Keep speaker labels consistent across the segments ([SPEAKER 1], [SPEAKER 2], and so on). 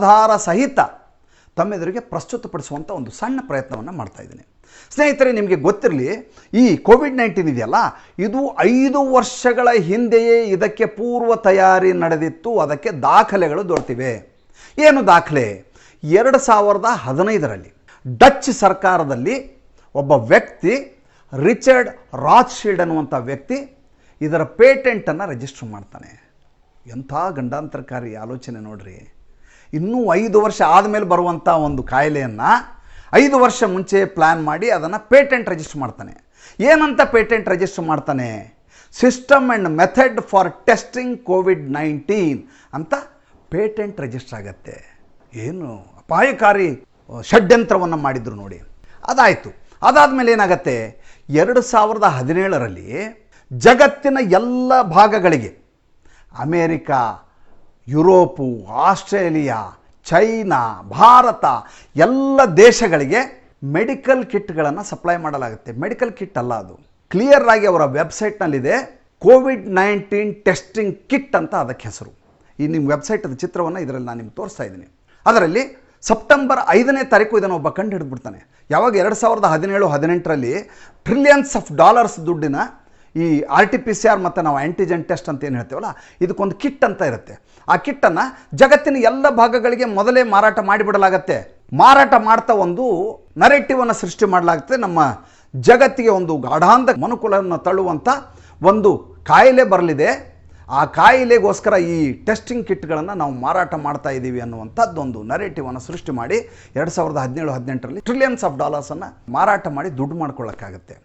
[SPEAKER 1] ಆಧಾರ ಸಹಿತ ತಮ್ಮೆದುರಿಗೆ ಪ್ರಸ್ತುತಪಡಿಸುವಂಥ ಒಂದು ಸಣ್ಣ ಪ್ರಯತ್ನವನ್ನು ಮಾಡ್ತಾ ಇದ್ದೀನಿ. ಸ್ನೇಹಿತರೆ, ನಿಮಗೆ ಗೊತ್ತಿರಲಿ, ಈ ಕೋವಿಡ್-19 ಇದೆಯಲ್ಲ, ಇದು 5 ವರ್ಷಗಳ ಹಿಂದೆಯೇ ಇದಕ್ಕೆ ಪೂರ್ವ ತಯಾರಿ ನಡೆದಿತ್ತು. ಅದಕ್ಕೆ ದಾಖಲೆಗಳು ದೊರೆತಿವೆ. ಏನು ದಾಖಲೆ? 2015ರಲ್ಲಿ ಡಚ್ ಸರ್ಕಾರದಲ್ಲಿ ಒಬ್ಬ ವ್ಯಕ್ತಿ, ರಿಚರ್ಡ್ ರಾತ್ಶೀಲ್ಡ್ ಅನ್ನುವಂಥ ವ್ಯಕ್ತಿ, ಇದರ ಪೇಟೆಂಟನ್ನು ರಿಜಿಸ್ಟರ್ ಮಾಡ್ತಾನೆ. ಎಂಥ ಗಂಡಾಂತರಕಾರಿ ಆಲೋಚನೆ ನೋಡ್ರಿ. ಇನ್ನೂ 5 ವರ್ಷ ಆದಮೇಲೆ ಬರುವಂಥ ಒಂದು ಕಾಯಿಲೆಯನ್ನು 5 ವರ್ಷ ಮುಂಚೆ ಪ್ಲ್ಯಾನ್ ಮಾಡಿ ಅದನ್ನು ಪೇಟೆಂಟ್ ರಿಜಿಸ್ಟರ್ ಮಾಡ್ತಾನೆ. ಏನಂತ ಪೇಟೆಂಟ್ ರಿಜಿಸ್ಟರ್ ಮಾಡ್ತಾನೆ? System and method for testing COVID-19 ಅಂತ ಪೇಟೆಂಟ್ ರಿಜಿಸ್ಟರ್ ಆಗತ್ತೆ. ಏನು ಅಪಾಯಕಾರಿ ಷಡ್ಯಂತ್ರವನ್ನು ಮಾಡಿದ್ರು ನೋಡಿ. ಅದಾಯಿತು. ಅದಾದಮೇಲೆ ಏನಾಗತ್ತೆ? 2017ರಲ್ಲಿ ಜಗತ್ತಿನ ಎಲ್ಲ ಭಾಗಗಳಿಗೆ, America, Europe, Australia, China, Bharat, ಎಲ್ಲ ದೇಶಗಳಿಗೆ ಮೆಡಿಕಲ್ ಕಿಟ್ಗಳನ್ನು ಸಪ್ಲೈ ಮಾಡಲಾಗುತ್ತೆ. ಮೆಡಿಕಲ್ ಕಿಟ್ ಅಲ್ಲ, ಅದು ಕ್ಲಿಯರ್ ಆಗಿ ಅವರ ವೆಬ್ಸೈಟ್ನಲ್ಲಿದೆ. ಕೋವಿಡ್-19 ಟೆಸ್ಟಿಂಗ್ ಕಿಟ್ ಅಂತ ಅದಕ್ಕೆ ಹೆಸರು. ಈ ನಿಮ್ಮ ವೆಬ್ಸೈಟದ ಚಿತ್ರವನ್ನು ಇದರಲ್ಲಿ ನಾನು ನಿಮ್ಗೆ ತೋರಿಸ್ತಾ ಇದ್ದೀನಿ. ಅದರಲ್ಲಿ ಸೆಪ್ಟೆಂಬರ್ 5ನೇ ತಾರೀಕು ಇದನ್ನು ಒಬ್ಬ ಕಂಡು ಹಿಡಿದ್ಬಿಡ್ತಾನೆ. ಯಾವಾಗ 2017-18ರಲ್ಲಿ ಟ್ರಿಲಿಯನ್ಸ್ ಆಫ್ ಡಾಲರ್ಸ್ ದುಡ್ಡಿನ ಈ RT-PCR ಮತ್ತು ನಾವು ಆ್ಯಂಟಿಜೆನ್ ಟೆಸ್ಟ್ ಅಂತ ಏನು ಹೇಳ್ತೀವಲ್ಲ, ಇದಕ್ಕೊಂದು ಕಿಟ್ ಅಂತ ಇರುತ್ತೆ. ಆ ಕಿಟ್ಟನ್ನು ಜಗತ್ತಿನ ಎಲ್ಲ ಭಾಗಗಳಿಗೆ ಮೊದಲೇ ಮಾರಾಟ ಮಾಡಿಬಿಡಲಾಗತ್ತೆ. ಮಾರಾಟ ಮಾಡ್ತಾ ಒಂದು ನರೇಟಿವನ್ನು ಸೃಷ್ಟಿ ಮಾಡಲಾಗುತ್ತೆ. ನಮ್ಮ ಜಗತ್ತಿಗೆ ಒಂದು ಗಾಢಾಂಧ ಮನುಕುಲವನ್ನು ತಳ್ಳುವಂಥ ಒಂದು ಕಾಯಿಲೆ ಬರಲಿದೆ. ಆ ಕಾಯಿಲೆಗೋಸ್ಕರ ಈ ಟೆಸ್ಟಿಂಗ್ ಕಿಟ್ಗಳನ್ನು ನಾವು ಮಾರಾಟ ಮಾಡ್ತಾ ಇದ್ದೀವಿ ಅನ್ನುವಂಥದ್ದೊಂದು ನರೇಟಿವನ್ನು ಸೃಷ್ಟಿ ಮಾಡಿ 2017-18ರಲ್ಲಿ ಟ್ರಿಲಿಯನ್ಸ್ ಆಫ್ ಡಾಲರ್ಸನ್ನು ಮಾರಾಟ ಮಾಡಿ ದುಡ್ಡು ಮಾಡ್ಕೊಳ್ಳೋಕ್ಕಾಗತ್ತೆ.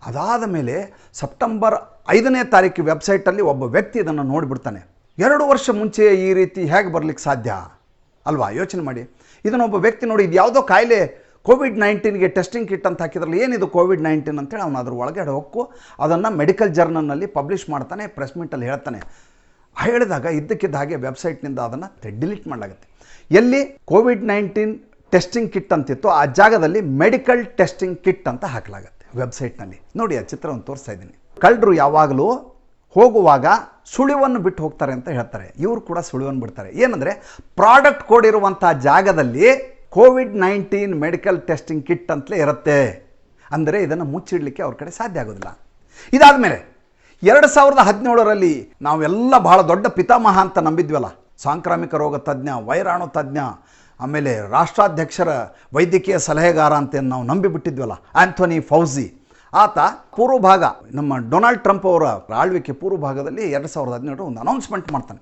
[SPEAKER 1] ಅದಾದ ಮೇಲೆ ಸೆಪ್ಟೆಂಬರ್ 5ನೇ ತಾರೀಕು ವೆಬ್ಸೈಟಲ್ಲಿ ಒಬ್ಬ ವ್ಯಕ್ತಿ ಇದನ್ನು ನೋಡಿಬಿಡ್ತಾನೆ. 2 ವರ್ಷ ಮುಂಚೆ ಈ ರೀತಿ ಹೇಗೆ ಬರಲಿಕ್ಕೆ ಸಾಧ್ಯ ಅಲ್ವಾ? ಯೋಚನೆ ಮಾಡಿ. ಇದನ್ನೊಬ್ಬ ವ್ಯಕ್ತಿ ನೋಡಿ, ಇದು ಯಾವುದೋ ಕಾಯಿಲೆ ಕೋವಿಡ್-19ಗೆ ಟೆಸ್ಟಿಂಗ್ ಕಿಟ್ ಅಂತ ಹಾಕಿದ್ರಲ್ಲಿ ಏನಿದು ಕೋವಿಡ್-19 ಅಂತೇಳಿ ಅವನು ಅದ್ರ ಒಳಗಡೆ ಹೊಕ್ಕು ಅದನ್ನು ಮೆಡಿಕಲ್ ಜರ್ನಲ್ನಲ್ಲಿ ಪಬ್ಲಿಷ್ ಮಾಡ್ತಾನೆ, ಪ್ರೆಸ್ ಮೀಟಲ್ಲಿ ಹೇಳ್ತಾನೆ. ಹೇಳಿದಾಗ ಇದ್ದಕ್ಕಿದ್ದ ಹಾಗೆ ವೆಬ್ಸೈಟ್ನಿಂದ ಅದನ್ನು ಡಿಲೀಟ್ ಮಾಡಲಾಗುತ್ತೆ. ಎಲ್ಲಿ ಕೋವಿಡ್-19 ಟೆಸ್ಟಿಂಗ್ ಕಿಟ್ ಅಂತಿತ್ತು, ಆ ಜಾಗದಲ್ಲಿ ಮೆಡಿಕಲ್ ಟೆಸ್ಟಿಂಗ್ ಕಿಟ್ ಅಂತ ಹಾಕಲಾಗುತ್ತೆ ವೆಬ್ಸೈಟ್ನಲ್ಲಿ. ನೋಡಿ, ಆ ಚಿತ್ರವನ್ನು ತೋರಿಸ್ತಾ ಇದ್ದೀನಿ. ಕಳ್ಳರು ಯಾವಾಗಲೂ ಹೋಗುವಾಗ ಸುಳಿವನ್ನು ಬಿಟ್ಟು ಹೋಗ್ತಾರೆ ಅಂತ ಹೇಳ್ತಾರೆ. ಇವರು ಕೂಡ ಸುಳಿವನ್ನು ಬಿಡ್ತಾರೆ. ಏನಂದರೆ, ಪ್ರಾಡಕ್ಟ್ ಕೋಡ್ ಇರುವಂಥ ಜಾಗದಲ್ಲಿ ಕೋವಿಡ್-19 ಮೆಡಿಕಲ್ ಟೆಸ್ಟಿಂಗ್ ಕಿಟ್ ಅಂತಲೇ ಇರುತ್ತೆ. ಅಂದರೆ ಇದನ್ನು ಮುಚ್ಚಿಡಲಿಕ್ಕೆ ಅವ್ರ ಕಡೆ ಸಾಧ್ಯ ಆಗೋದಿಲ್ಲ. ಇದಾದ ಮೇಲೆ 2017ರಲ್ಲಿ ನಾವೆಲ್ಲ ಬಹಳ ದೊಡ್ಡ ಪಿತಾಮಹ ಅಂತ ನಂಬಿದ್ವಲ್ಲ, ಸಾಂಕ್ರಾಮಿಕ ರೋಗ ತಜ್ಞ, ವೈರಾಣು ತಜ್ಞ, ಆಮೇಲೆ ರಾಷ್ಟ್ರಾಧ್ಯಕ್ಷರ ವೈದ್ಯಕೀಯ ಸಲಹೆಗಾರ ಅಂತ ನಾವು ನಂಬಿಬಿಟ್ಟಿದ್ವಲ್ಲ, ಆಂಥೋನಿ ಫೌಜಿ. ಆತ ಪೂರ್ವ ಭಾಗ, ನಮ್ಮ ಡೊನಾಲ್ಡ್ ಟ್ರಂಪ್ ಅವರ ಆಳ್ವಿಕೆ ಪೂರ್ವ ಭಾಗದಲ್ಲಿ 2017 ಒಂದು ಅನೌನ್ಸ್ಮೆಂಟ್ ಮಾಡ್ತಾನೆ.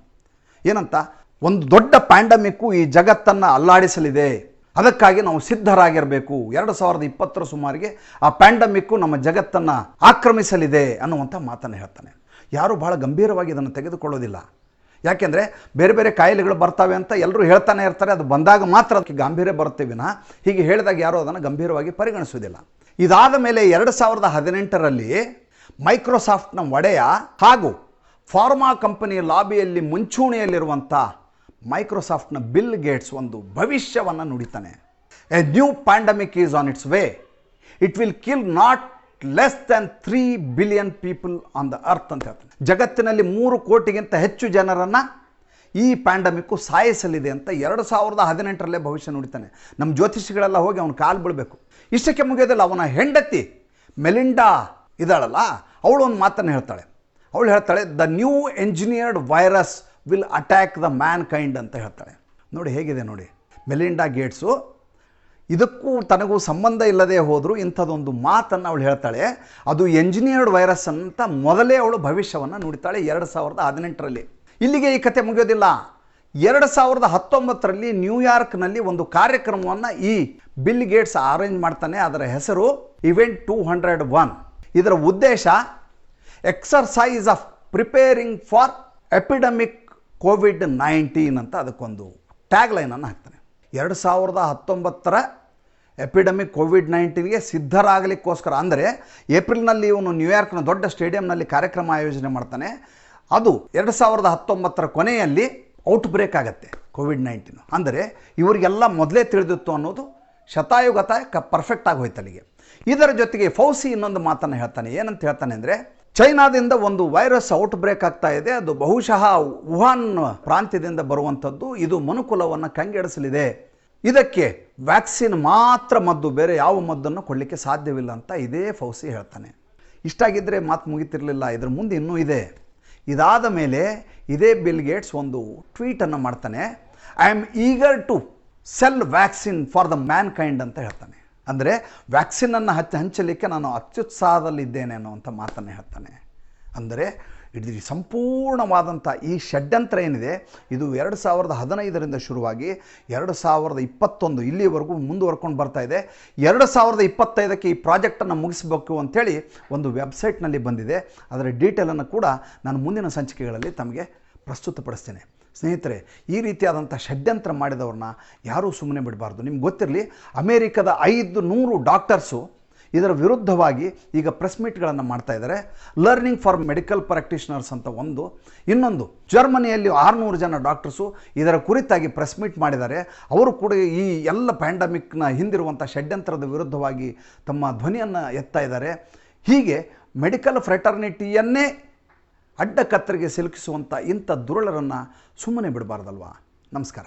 [SPEAKER 1] ಏನಂತ? ಒಂದು ದೊಡ್ಡ ಪ್ಯಾಂಡಮಿಕ್ಕು ಈ ಜಗತ್ತನ್ನು ಅಲ್ಲಾಡಿಸಲಿದೆ, ಅದಕ್ಕಾಗಿ ನಾವು ಸಿದ್ಧರಾಗಿರಬೇಕು. 2020 ಸುಮಾರಿಗೆ ಆ ಪ್ಯಾಂಡಮಿಕ್ಕು ನಮ್ಮ ಜಗತ್ತನ್ನು ಆಕ್ರಮಿಸಲಿದೆ ಅನ್ನುವಂಥ ಮಾತನ್ನು ಹೇಳ್ತಾನೆ. ಯಾರೂ ಬಹಳ ಗಂಭೀರವಾಗಿ ಇದನ್ನು ತೆಗೆದುಕೊಳ್ಳೋದಿಲ್ಲ. ಯಾಕೆಂದರೆ ಬೇರೆ ಬೇರೆ ಕಾಯಿಲೆಗಳು ಬರ್ತವೆ ಅಂತ ಎಲ್ಲರೂ ಹೇಳ್ತಾನೆ ಇರ್ತಾರೆ. ಅದು ಬಂದಾಗ ಮಾತ್ರ ಅದಕ್ಕೆ ಗಾಂಭೀರ್ಯ ಬರುತ್ತೆ ವಿನಃ ಹೀಗೆ ಹೇಳಿದಾಗ ಯಾರೂ ಅದನ್ನು ಗಂಭೀರವಾಗಿ ಪರಿಗಣಿಸೋದಿಲ್ಲ. ಇದಾದ ಮೇಲೆ 2018ರಲ್ಲಿ ಮೈಕ್ರೋಸಾಫ್ಟ್ನ ಒಡೆಯ ಹಾಗೂ ಫಾರ್ಮಾ ಕಂಪನಿಯ ಲಾಬಿಯಲ್ಲಿ ಮುಂಚೂಣಿಯಲ್ಲಿರುವಂಥ ಮೈಕ್ರೋಸಾಫ್ಟ್ನ ಬಿಲ್ ಗೇಟ್ಸ್ ಒಂದು ಭವಿಷ್ಯವನ್ನು ನುಡಿತಾನೆ. A new pandemic is on its way. It will kill not less than 3 billion people on the earth ಅಂತ ಹೇಳ್ತಾನೆ. ಜಗತ್ತಿನಲ್ಲಿ 3 ಕೋಟಿಗಿಂತ ಹೆಚ್ಚು ಜನರನ್ನು ಈ ಪ್ಯಾಂಡಮಿಕ್ಕು ಸಾಯಿಸಲಿದೆ ಅಂತ 2018ರಲ್ಲೇ ಭವಿಷ್ಯ ನುಡಿತಾನೆ. ನಮ್ಮ ಜ್ಯೋತಿಷಿಗಳೆಲ್ಲ ಹೋಗಿ ಅವನ ಕಾಲು ಬೀಳಬೇಕು. ಇಷ್ಟಕ್ಕೆ ಮುಗಿಯೋದಿಲ್ಲ. ಅವನ ಹೆಂಡತಿ ಮೆಲಿಂಡಾ ಇದ್ದಾಳಲ್ಲ, ಅವಳು ಒಂದು ಮಾತನ್ನು ಹೇಳ್ತಾಳೆ. ಅವಳು ಹೇಳ್ತಾಳೆ, the new engineered virus will attack the mankind ಅಂತ ಹೇಳ್ತಾಳೆ. ನೋಡಿ ಹೇಗಿದೆ ನೋಡಿ. ಮೆಲಿಂಡಾ ಗೇಟ್ಸು ಇದಕ್ಕೂ ತನಗೂ ಸಂಬಂಧ ಇಲ್ಲದೆ ಹೋದರೂ ಇಂಥದ್ದೊಂದು ಮಾತನ್ನು ಅವಳು ಹೇಳ್ತಾಳೆ. ಅದು ಎಂಜಿನಿಯರ್ಡ್ ವೈರಸ್ ಅಂತ ಮೊದಲೇ ಅವಳು ಭವಿಷ್ಯವನ್ನು ನುಡಿತಾಳೆ 2018ರಲ್ಲಿ. ಇಲ್ಲಿಗೆ ಈ ಕತೆ ಮುಗಿಯೋದಿಲ್ಲ. 2019ರಲ್ಲಿ ನ್ಯೂಯಾರ್ಕ್ನಲ್ಲಿ ಒಂದು ಕಾರ್ಯಕ್ರಮವನ್ನು ಈ ಬಿಲ್ ಗೇಟ್ಸ್ ಅರೇಂಜ್ ಮಾಡ್ತಾನೆ. ಅದರ ಹೆಸರು ಇವೆಂಟ್ 201. ಇದರ ಉದ್ದೇಶ exercise of preparing for epidemic COVID-19 ಅಂತ ಅದಕ್ಕೊಂದು ಟ್ಯಾಗ್ ಲೈನನ್ನು ಹಾಕ್ತಾನೆ. 2019ರ ಎಪಿಡಮಿಕ್ ಕೋವಿಡ್-19ಗೆ ಸಿದ್ಧರಾಗಲಿಕ್ಕೋಸ್ಕರ, ಅಂದರೆ ಏಪ್ರಿಲ್ನಲ್ಲಿ ಇವನು ನ್ಯೂಯಾರ್ಕ್ನ ದೊಡ್ಡ ಸ್ಟೇಡಿಯಂನಲ್ಲಿ ಕಾರ್ಯಕ್ರಮ ಆಯೋಜನೆ ಮಾಡ್ತಾನೆ. ಅದು 2019ರ ಕೊನೆಯಲ್ಲಿ ಔಟ್ ಬ್ರೇಕ್ ಆಗುತ್ತೆ ಕೋವಿಡ್-19. ಅಂದರೆ ಇವರಿಗೆಲ್ಲ ಮೊದಲೇ ತಿಳಿದಿತ್ತು ಅನ್ನೋದು ಶತಾಯುಗತ ಪರ್ಫೆಕ್ಟ್ ಆಗಿ ಹೋಯ್ತು ಅಲ್ಲಿಗೆ. ಇದರ ಜೊತೆಗೆ ಫೌಸಿ ಇನ್ನೊಂದು ಮಾತನ್ನು ಹೇಳ್ತಾನೆ. ಏನಂತ ಹೇಳ್ತಾನೆ ಅಂದರೆ, ಚೈನಾದಿಂದ ಒಂದು ವೈರಸ್ ಔಟ್ ಬ್ರೇಕ್ ಆಗ್ತಾ ಇದೆ. ಅದು ಬಹುಶಃ ವುಹಾನ್ ಪ್ರಾಂತ್ಯದಿಂದ ಬರುವಂಥದ್ದು. ಇದು ಮನುಕುಲವನ್ನು ಕಂಗೆಡಿಸಲಿದೆ. ಇದಕ್ಕೆ ವ್ಯಾಕ್ಸಿನ್ ಮಾತ್ರ ಮದ್ದು, ಬೇರೆ ಯಾವ ಮದ್ದನ್ನು ಕೊಡಲಿಕ್ಕೆ ಸಾಧ್ಯವಿಲ್ಲ ಅಂತ ಇದೇ ಫೌಸಿ ಹೇಳ್ತಾನೆ. ಇಷ್ಟಾಗಿದ್ದರೆ ಮಾತು ಮುಗಿತಿರಲಿಲ್ಲ. ಇದರ ಮುಂದೆ ಇನ್ನೂ ಇದೆ. ಇದಾದ ಮೇಲೆ ಇದೇ ಬಿಲ್ ಗೇಟ್ಸ್ ಒಂದು ಟ್ವೀಟನ್ನು ಮಾಡ್ತಾನೆ. I am eager to sell vaccine for the mankind ಅಂತ ಹೇಳ್ತಾನೆ. ಅಂದರೆ ವ್ಯಾಕ್ಸಿನನ್ನು ಹಂಚಲಿಕ್ಕೆ ನಾನು ಅತ್ಯುತ್ಸಾಹದಲ್ಲಿದ್ದೇನೆ ಅನ್ನುವಂಥ ಮಾತನ್ನು ಹೇಳ್ತಾನೆ. ಅಂದರೆ ಇದು ಸಂಪೂರ್ಣವಾದಂಥ ಈ ಷಡ್ಯಂತ್ರ ಏನಿದೆ, ಇದು 2015ರಿಂದ ಶುರುವಾಗಿ 2021 ಇಲ್ಲಿವರೆಗೂ ಮುಂದುವರ್ಕೊಂಡು ಬರ್ತಾ ಇದೆ. 2025ಕ್ಕೆ ಈ ಪ್ರಾಜೆಕ್ಟನ್ನು ಮುಗಿಸಬೇಕು ಅಂಥೇಳಿ ಒಂದು ವೆಬ್ಸೈಟ್ನಲ್ಲಿ ಬಂದಿದೆ. ಅದರ ಡೀಟೇಲನ್ನು ಕೂಡ ನಾನು ಮುಂದಿನ ಸಂಚಿಕೆಗಳಲ್ಲಿ ತಮಗೆ ಪ್ರಸ್ತುತಪಡಿಸ್ತೇನೆ. ಸ್ನೇಹಿತರೆ, ಈ ರೀತಿಯಾದಂಥ ಷಡ್ಯಂತ್ರ ಮಾಡಿದವ್ರನ್ನ ಯಾರೂ ಸುಮ್ಮನೆ ಬಿಡಬಾರ್ದು. ನಿಮ್ಗೆ ಗೊತ್ತಿರಲಿ, ಅಮೇರಿಕದ 500 ಡಾಕ್ಟರ್ಸು ಇದರ ವಿರುದ್ಧವಾಗಿ ಈಗ ಪ್ರೆಸ್ ಮೀಟ್ಗಳನ್ನು ಮಾಡ್ತಾ ಇದ್ದಾರೆ. ಲರ್ನಿಂಗ್ ಫಾರ್ ಮೆಡಿಕಲ್ ಪ್ರಾಕ್ಟೀಷನರ್ಸ್ ಅಂತ ಒಂದು, ಇನ್ನೊಂದು ಜರ್ಮನಿಯಲ್ಲಿ 600 ಜನ ಡಾಕ್ಟರ್ಸು ಇದರ ಕುರಿತಾಗಿ ಪ್ರೆಸ್ ಮೀಟ್ ಮಾಡಿದ್ದಾರೆ. ಅವರು ಕೂಡ ಈ ಎಲ್ಲ ಪ್ಯಾಂಡಮಿಕ್ನ ಹಿಂದಿರುವಂಥ ಷಡ್ಯಂತ್ರದ ವಿರುದ್ಧವಾಗಿ ತಮ್ಮ ಧ್ವನಿಯನ್ನು ಎತ್ತಾ ಇದ್ದಾರೆ. ಹೀಗೆ ಮೆಡಿಕಲ್ ಫ್ರೆಟರ್ನಿಟಿಯನ್ನೇ ಅಡ್ಡ ಕತ್ತರಿಗೆ ಸಿಲುಕಿಸುವಂಥ ಇಂಥ ದುರುಳರನ್ನು ಸುಮ್ಮನೆ ಬಿಡಬಾರ್ದಲ್ವಾ. ನಮಸ್ಕಾರ.